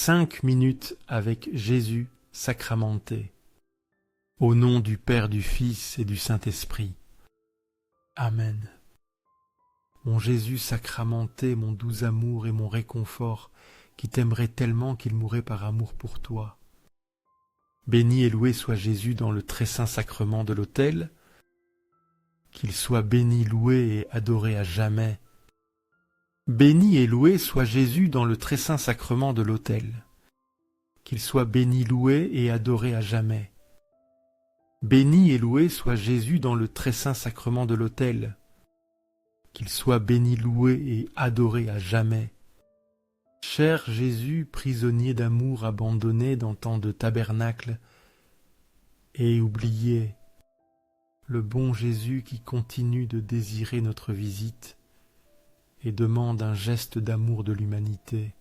5 minutes avec Jésus sacramenté. Au nom du Père, du Fils et du Saint-Esprit. Amen. Mon Jésus sacramenté, mon doux amour et mon réconfort, qui t'aimerait tellement qu'il mourrait par amour pour toi. Béni et loué soit Jésus dans le très saint sacrement de l'autel, qu'il soit béni, loué et adoré à jamais. Béni et loué soit Jésus dans le très saint sacrement de l'autel, qu'il soit béni, loué et adoré à jamais. Béni et loué soit Jésus dans le très saint sacrement de l'autel, qu'il soit béni, loué et adoré à jamais. Cher Jésus, prisonnier d'amour abandonné dans tant de tabernacles et oublié, le bon Jésus qui continue de désirer notre visite et demande un geste d'amour de l'humanité.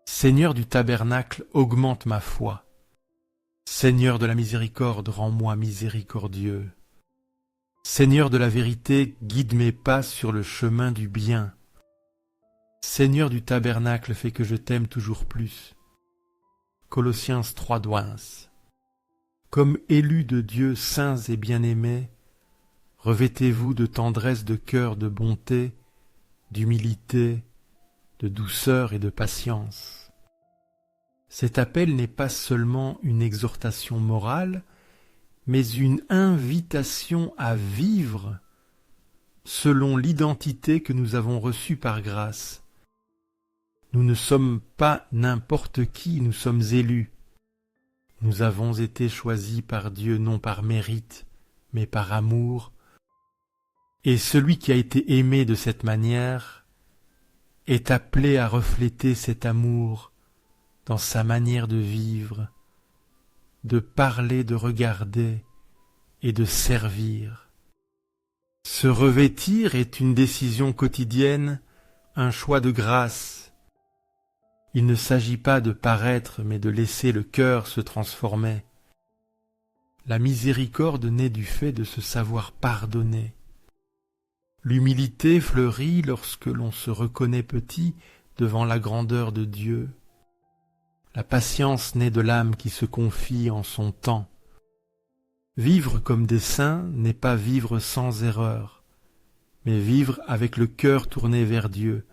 Seigneur du tabernacle, augmente ma foi. Seigneur de la miséricorde, rends-moi miséricordieux. Seigneur de la vérité, guide mes pas sur le chemin du bien. Seigneur du tabernacle, fais que je t'aime toujours plus. Colossiens 3:12. Comme élus de Dieu saints et bien-aimés, revêtez-vous de tendresse de cœur, de bonté, d'humilité, de douceur et de patience. Cet appel n'est pas seulement une exhortation morale, mais une invitation à vivre selon l'identité que nous avons reçue par grâce. Nous ne sommes pas n'importe qui, nous sommes élus. Nous avons été choisis par Dieu non par mérite, mais par amour. Et celui qui a été aimé de cette manière est appelé à refléter cet amour dans sa manière de vivre, de parler, de regarder et de servir. Se revêtir est une décision quotidienne, un choix de grâce. Il ne s'agit pas de paraître, mais de laisser le cœur se transformer. La miséricorde naît du fait de se savoir pardonner. L'humilité fleurit lorsque l'on se reconnaît petit devant la grandeur de Dieu. La patience naît de l'âme qui se confie en son temps. Vivre comme des saints n'est pas vivre sans erreur, mais vivre avec le cœur tourné vers Dieu,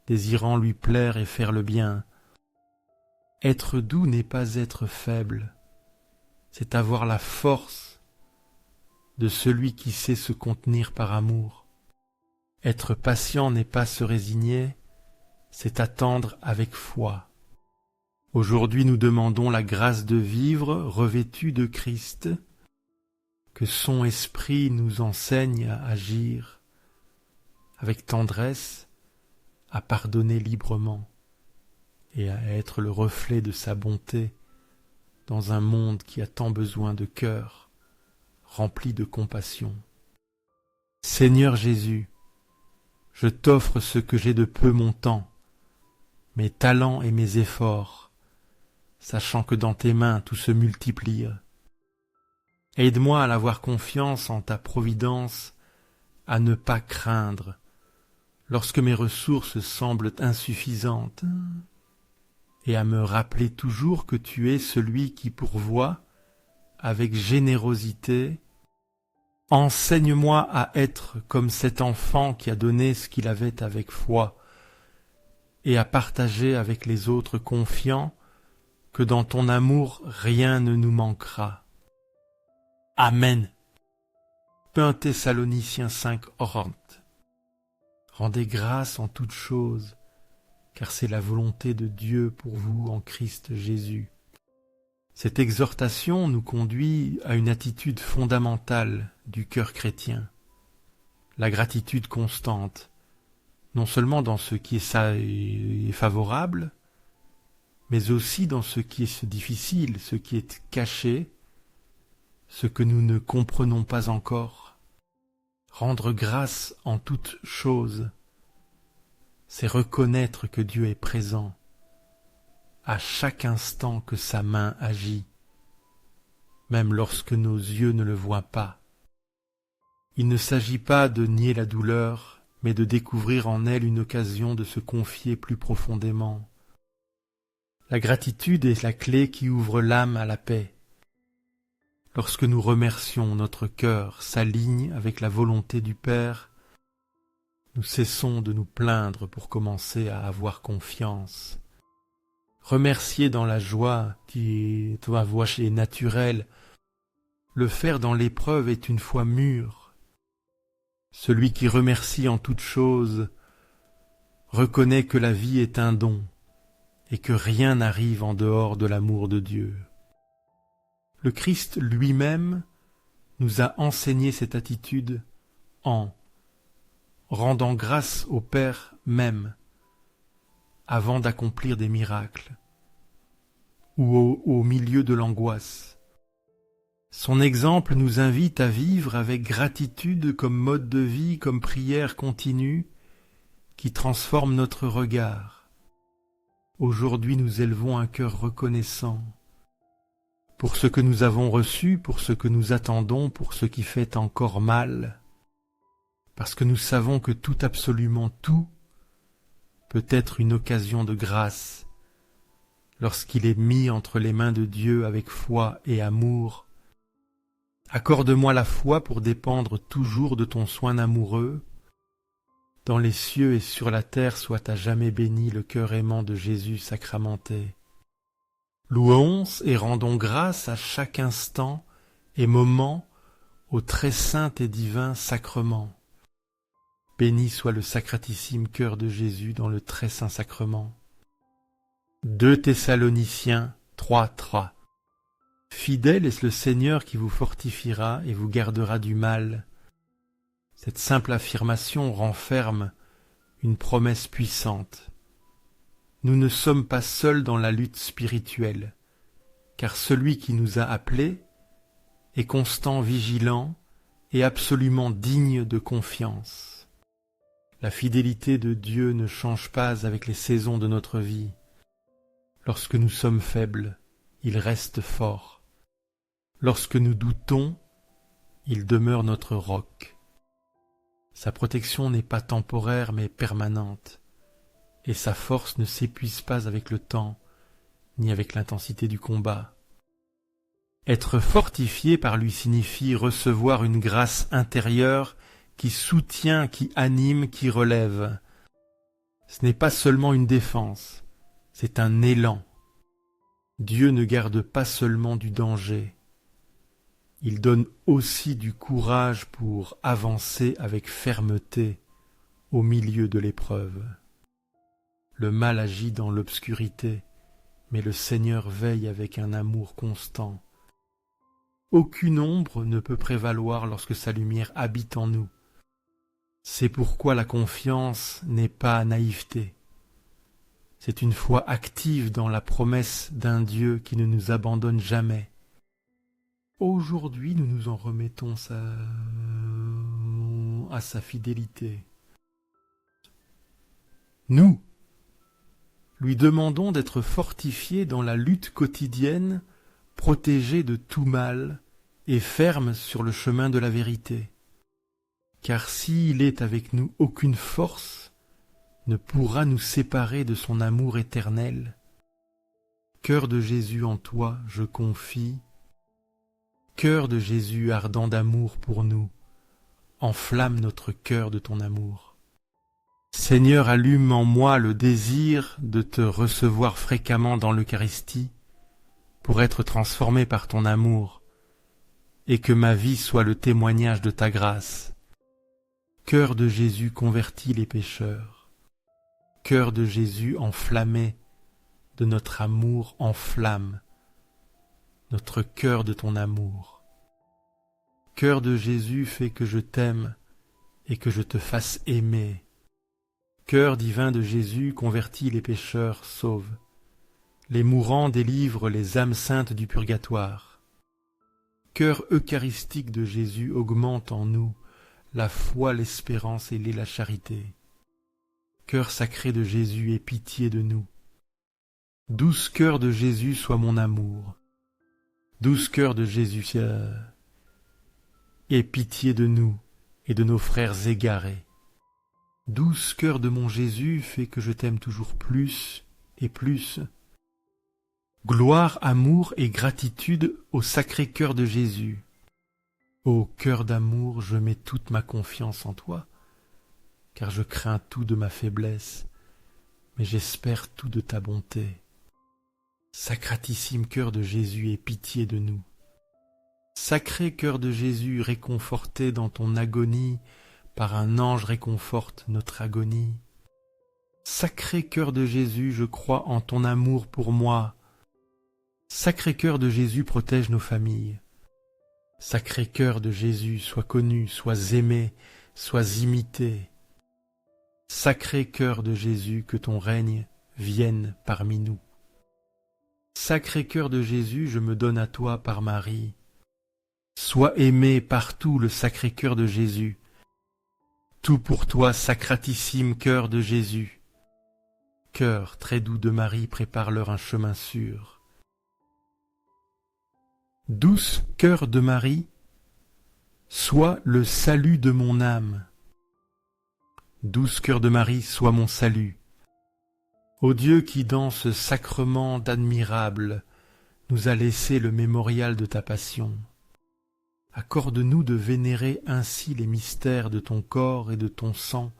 désirant lui plaire et faire le bien. Être doux n'est pas être faible, c'est avoir la force de celui qui sait se contenir par amour. Être patient n'est pas se résigner, c'est attendre avec foi. Aujourd'hui nous demandons la grâce de vivre revêtus de Christ, que son esprit nous enseigne à agir avec tendresse, à pardonner librement et à être le reflet de sa bonté dans un monde qui a tant besoin de cœurs remplis de compassion. Seigneur Jésus, je t'offre ce que j'ai de peu, mon temps, mes talents et mes efforts, sachant que dans tes mains tout se multiplie. Aide-moi à avoir confiance en ta providence, à ne pas craindre lorsque mes ressources semblent insuffisantes, et à me rappeler toujours que tu es celui qui pourvoit avec générosité. Enseigne-moi à être comme cet enfant qui a donné ce qu'il avait avec foi, et à partager avec les autres confiants que dans ton amour rien ne nous manquera. Amen. 1 Thessaloniciens 5:40. Rendez grâce en toutes choses, car c'est la volonté de Dieu pour vous en Christ Jésus. Cette exhortation nous conduit à une attitude fondamentale du cœur chrétien, la gratitude constante, non seulement dans ce qui est favorable, mais aussi dans ce qui est difficile, ce qui est caché, ce que nous ne comprenons pas encore. Rendre grâce en toutes choses, c'est reconnaître que Dieu est présent à chaque instant que sa main agit, même lorsque nos yeux ne le voient pas. Il ne s'agit pas de nier la douleur, mais de découvrir en elle une occasion de se confier plus profondément. La gratitude est la clé qui ouvre l'âme à la paix. Lorsque nous remercions, notre cœur s'aligne avec la volonté du Père. Nous cessons de nous plaindre pour commencer à avoir confiance. Remercier dans la joie qui est ta voie naturelle. Le faire dans l'épreuve est une foi mûre. Celui qui remercie en toutes choses reconnaît que la vie est un don et que rien n'arrive en dehors de l'amour de Dieu. Le Christ lui-même nous a enseigné cette attitude en rendant grâce au Père même avant d'accomplir des miracles ou au milieu de l'angoisse. Son exemple nous invite à vivre avec gratitude comme mode de vie, comme prière continue qui transforme notre regard. Aujourd'hui, nous élevons un cœur reconnaissant pour ce que nous avons reçu, pour ce que nous attendons, pour ce qui fait encore mal, parce que nous savons que tout, absolument tout, peut être une occasion de grâce lorsqu'il est mis entre les mains de Dieu avec foi et amour. Accorde-moi la foi pour dépendre toujours de ton soin amoureux. Dans les cieux et sur la terre soit à jamais béni le cœur aimant de Jésus sacramenté. Louons et rendons grâce à chaque instant et moment au très saint et divin sacrement. Béni soit le sacratissime cœur de Jésus dans le très saint sacrement. 2 Thessaloniciens 3:3. Fidèle est le Seigneur qui vous fortifiera et vous gardera du mal. Cette simple affirmation renferme une promesse puissante. Nous ne sommes pas seuls dans la lutte spirituelle, car celui qui nous a appelés est constant, vigilant et absolument digne de confiance. La fidélité de Dieu ne change pas avec les saisons de notre vie. Lorsque nous sommes faibles, il reste fort. Lorsque nous doutons, il demeure notre roc. Sa protection n'est pas temporaire mais permanente, et sa force ne s'épuise pas avec le temps, ni avec l'intensité du combat. Être fortifié par lui signifie recevoir une grâce intérieure qui soutient, qui anime, qui relève. Ce n'est pas seulement une défense, c'est un élan. Dieu ne garde pas seulement du danger, il donne aussi du courage pour avancer avec fermeté au milieu de l'épreuve. Le mal agit dans l'obscurité, mais le Seigneur veille avec un amour constant. Aucune ombre ne peut prévaloir lorsque sa lumière habite en nous. C'est pourquoi la confiance n'est pas naïveté. C'est une foi active dans la promesse d'un Dieu qui ne nous abandonne jamais. Aujourd'hui, nous nous en remettons à sa fidélité. Nous lui demandons d'être fortifié dans la lutte quotidienne, protégé de tout mal et ferme sur le chemin de la vérité. Car s'il est avec nous, aucune force ne pourra nous séparer de son amour éternel. Cœur de Jésus en toi, je confie. Cœur de Jésus ardent d'amour pour nous, enflamme notre cœur de ton amour. Seigneur, allume en moi le désir de te recevoir fréquemment dans l'Eucharistie pour être transformé par ton amour et que ma vie soit le témoignage de ta grâce. Cœur de Jésus, convertis les pécheurs. Cœur de Jésus, enflammé de notre amour, enflamme notre cœur de ton amour. Cœur de Jésus, fais que je t'aime et que je te fasse aimer. Cœur divin de Jésus, convertis les pécheurs, sauve. Les mourants délivre les âmes saintes du purgatoire. Cœur eucharistique de Jésus, augmente en nous la foi, l'espérance et la charité. Cœur sacré de Jésus, aie pitié de nous. Douce cœur de Jésus, sois mon amour. Douce cœur de Jésus, aie pitié de nous et de nos frères égarés. Douce cœur de mon Jésus, fais que je t'aime toujours plus et plus. Gloire, amour et gratitude au Sacré-Cœur de Jésus. Ô cœur d'amour, je mets toute ma confiance en toi, car je crains tout de ma faiblesse, mais j'espère tout de ta bonté. Sacratissime cœur de Jésus, aie pitié de nous. Sacré cœur de Jésus, réconforté dans ton agonie, par un ange réconforte notre agonie. Sacré cœur de Jésus, je crois en ton amour pour moi. Sacré cœur de Jésus, protège nos familles. Sacré cœur de Jésus, sois connu, sois aimé, sois imité. Sacré cœur de Jésus, que ton règne vienne parmi nous. Sacré cœur de Jésus, je me donne à toi par Marie. Sois aimé partout le sacré cœur de Jésus. Tout pour toi, sacratissime cœur de Jésus. Cœur très doux de Marie, prépare-leur un chemin sûr. Douce cœur de Marie, sois le salut de mon âme. Douce cœur de Marie, sois mon salut. Ô Dieu qui dans ce sacrement d'admirable nous a laissé le mémorial de ta passion, accorde-nous de vénérer ainsi les mystères de ton corps et de ton sang,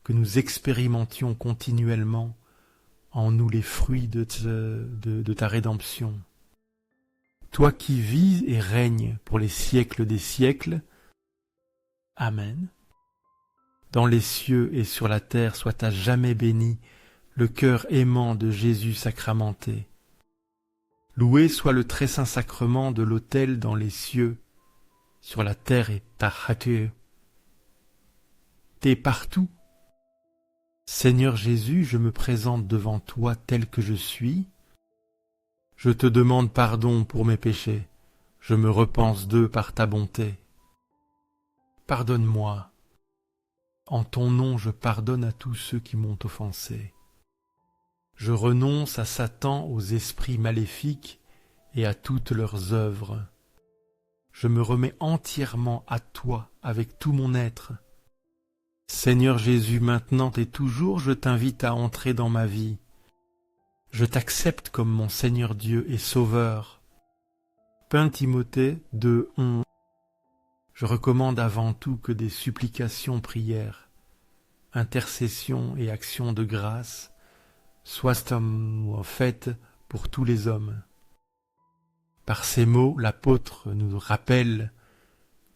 que nous expérimentions continuellement en nous les fruits de ta rédemption. Toi qui vis et règnes pour les siècles des siècles. Amen. Dans les cieux et sur la terre soit à jamais béni le cœur aimant de Jésus sacramenté. Loué soit le très saint sacrement de l'autel dans les cieux, sur la terre et Tachatu. T'es partout. Seigneur Jésus, je me présente devant toi tel que je suis. Je te demande pardon pour mes péchés, je me repense d'eux par ta bonté. Pardonne-moi. En ton nom, je pardonne à tous ceux qui m'ont offensé. Je renonce à Satan, aux esprits maléfiques et à toutes leurs œuvres. Je me remets entièrement à toi avec tout mon être. Seigneur Jésus, maintenant et toujours, je t'invite à entrer dans ma vie. Je t'accepte comme mon Seigneur Dieu et Sauveur. 1 Timothée 2:11. Je recommande avant tout que des supplications, prières, intercessions et actions de grâce soient faites pour tous les hommes. Par ces mots, l'apôtre nous rappelle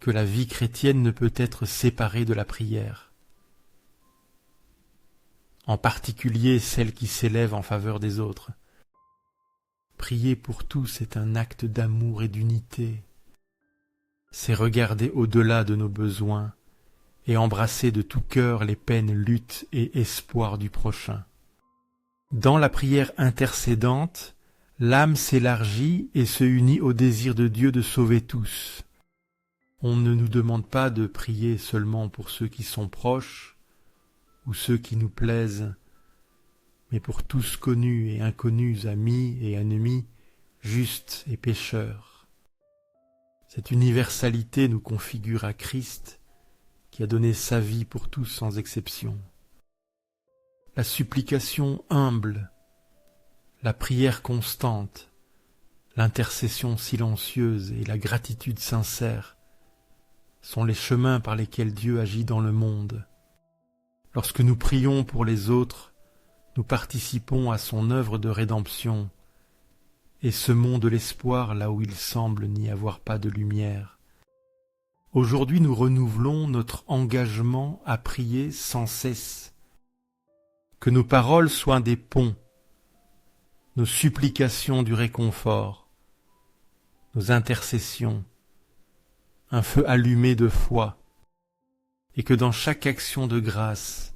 que la vie chrétienne ne peut être séparée de la prière, en particulier celle qui s'élève en faveur des autres. Prier pour tous est un acte d'amour et d'unité. C'est regarder au-delà de nos besoins et embrasser de tout cœur les peines, luttes et espoirs du prochain. Dans la prière intercédante, l'âme s'élargit et se unit au désir de Dieu de sauver tous. On ne nous demande pas de prier seulement pour ceux qui sont proches ou ceux qui nous plaisent, mais pour tous connus et inconnus, amis et ennemis, justes et pécheurs. Cette universalité nous configure à Christ, qui a donné sa vie pour tous sans exception. La supplication humble, la prière constante, l'intercession silencieuse et la gratitude sincère sont les chemins par lesquels Dieu agit dans le monde. Lorsque nous prions pour les autres, nous participons à son œuvre de rédemption et semons de l'espoir là où il semble n'y avoir pas de lumière. Aujourd'hui, nous renouvelons notre engagement à prier sans cesse. Que nos paroles soient des ponts, nos supplications du réconfort, nos intercessions, un feu allumé de foi, et que dans chaque action de grâce,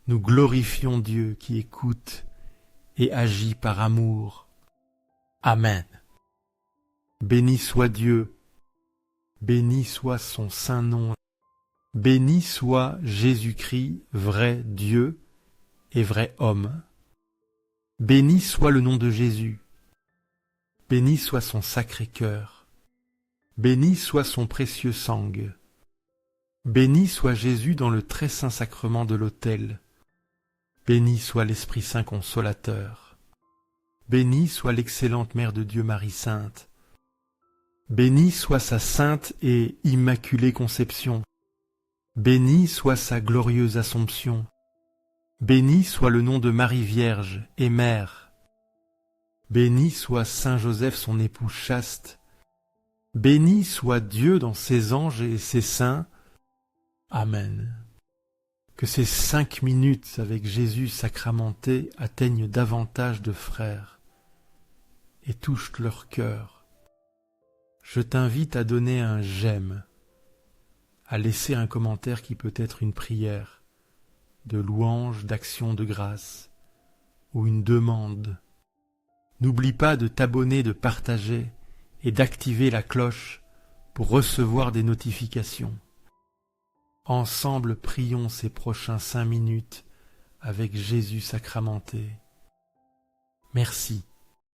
nous glorifions Dieu qui écoute et agit par amour. Amen. Béni soit Dieu, béni soit son saint nom, béni soit Jésus-Christ, vrai Dieu et vrai homme. Béni soit le nom de Jésus, béni soit son sacré cœur, béni soit son précieux sang, béni soit Jésus dans le très saint sacrement de l'autel, béni soit l'Esprit Saint consolateur, Bénie soit l'excellente Mère de Dieu Marie Sainte. Bénie soit sa sainte et immaculée conception. Bénie soit sa glorieuse Assomption. Béni soit le nom de Marie Vierge et Mère. Béni soit Saint Joseph son époux chaste. Béni soit Dieu dans ses anges et ses saints. Amen. Que ces 5 minutes avec Jésus sacramenté atteignent davantage de frères et touchent leur cœur. Je t'invite à donner un j'aime, à laisser un commentaire qui peut être une prière, de louange, d'action de grâce ou une demande. N'oublie pas de t'abonner, de partager et d'activer la cloche pour recevoir des notifications. Ensemble, prions ces prochains 5 minutes avec Jésus sacramenté. Merci